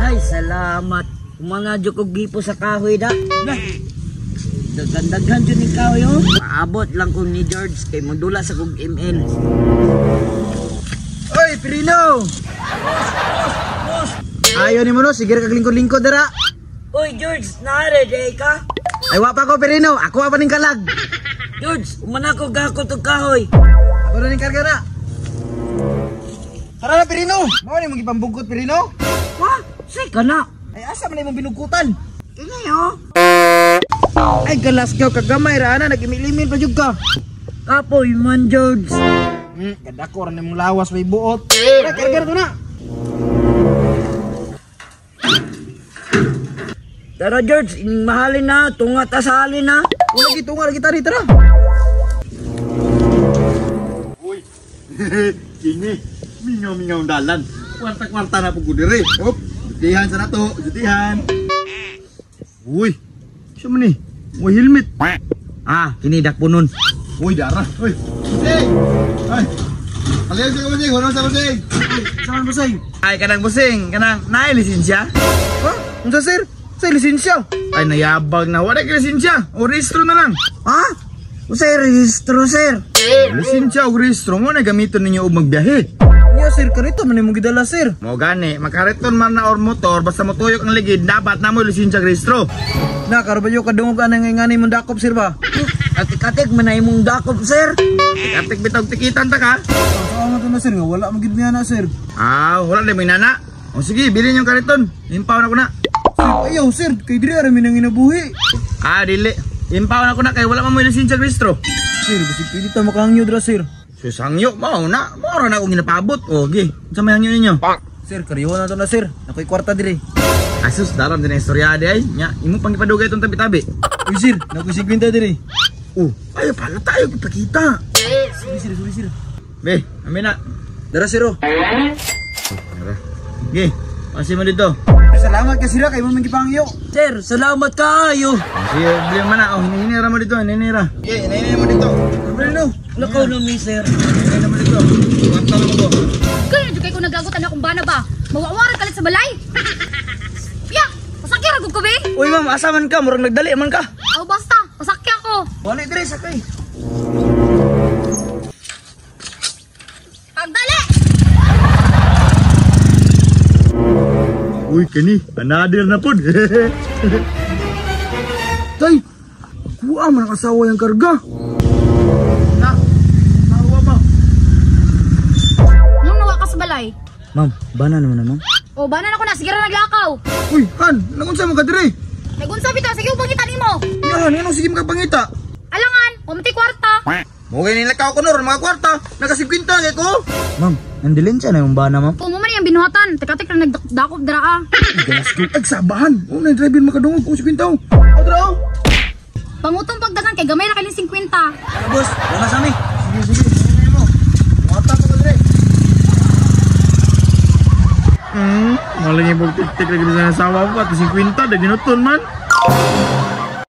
Ay, salamat. Kumanadyo ko gipo sa kahoy da. Daghan dyan yung kahoy oh. Paabot lang ko ni George kay mundula sa kong ML. Oy, Pirino! Ayaw ni mo no, sige kag lingkod-lingkod dara. Oy, George, naare day ka? Ay wapa ko Pirino, ako pa ning kalag. George, umana ko gakot og kahoy. Ako na ning karga na. Tara na Pirino, mao ni mong ipambugkot Pirino. Ha? Say ka na. Ay asa man imong binugutan? Ingay oh. Ay galas kyaw kagamay ra na nagimilimil pa jud ka. Kapoy man, George. Ganda ko rin mong lawas may buot. Tara, karga na. Tara, George, ining mahalin na, tungat asalin na. Lagi tunga lagi tari tara. Uy, kini mingaw-mingaw dalan. Kwarta-kwarta na po ko dire. Hop, jutihan sa nato, jutihan. Uy, siya man ni? May helmet. Ah, kini dakpunon. Uy, dara. Uy, busing! Ay, alihan sa busing, huwag sa busing. Saan busing? Ay, kanang busing, kanang naay lisensya. Ha? Unsa sir? Sa lisensya. Ay, nayabag na. Wala ka lisensya. O rehistro na lang. Ha? Usa rehistro sir. Lisensya o rehistro mo na gamiton ninyo o magbiyahe. Niya sir, karito man imong gidala sir. Mo gani, makariton man na or motor, basta motuyok ang ligid, dapat na mo lisensya rehistro. Na karabayo kadungog ka nang ngani mong dakop sir ba? Atik-atik man na imong dakop, sir. Atik bitog tikitan ta ka. Saan nga to na sir nga wala magid niya na sir. Ah, wala na may nana. O sige, bilhin yung kariton. Impaw na ko na. Sir, ayaw sir, kay diri ara mi nang inabuhi. Ah, dili. Impaw na ko na kay wala man mo lisensya rehistro. Sir, basi pili ta makahangyo dra sir. Susangyo, mao na. Mao na akong ginapabot. O, gi. Sa may hangyo ninyo. Sir, kariho na to na sir. Nakoy kwarta diri. Asus, daram din ang istorya di ay. Nya, imo pang ipadugay itong tabi-tabi. Uy sir, nakoy 50 diri. Oh, ayaw pala tayo kita. Sorry sir. Be, amin na. Dara sir oh. Gi, pasi mo dito. Salamat ka sir kay mo mangipangyo. Sir, salamat kaayo. Sige, bili mo na. Oh, hininira mo dito, hininira. Gi, hininira mo dito. Ano? Lakaw na mi, sir. Hininira mo dito. Kwarta na mo to. Kaya kay ko nagagutan akong bana ba? Mawawara kalit sa balay. Ya, pasakya ra gud ko be. Uy ma'am, asa man ka? Murag nagdali man ka. Aw basta, pasakya ko. Wala diri sakay. Pagdali. Uy, kani, another na po. Tay, kuha man ang asawa yung karga. Na, nawa ba? Nung nawa ka sa balay. Ma'am, bana naman na ma'am. O bana na ko na, sige ra naglakaw. Uy, Han, nangunsa mo ka dire? Nagunsa bitaw, sige ubangita nimo. Yan, yan ang sige makapangita. Alangan, pumati kwarta. Mugay nilakaw ko noon, mga kwarta. Nakasigwinta kay ko. Ma'am, nandilin siya na yung bana ma'am. Kung mo man yung binuhatan, teka-tek na nagdakop dara ka. Ganas ko, agsabahan. Oo, na driver makadungog ko, sigwintaw. Adraw. Pangutong pagdagan kay gamay ra kaling 50. Ano, boss? Wala sa mi. Sige, hininira mo. Mata ko ka dire. Malang yung pagtik-tik lagi sa asawa ko, pati 50, daginuton man.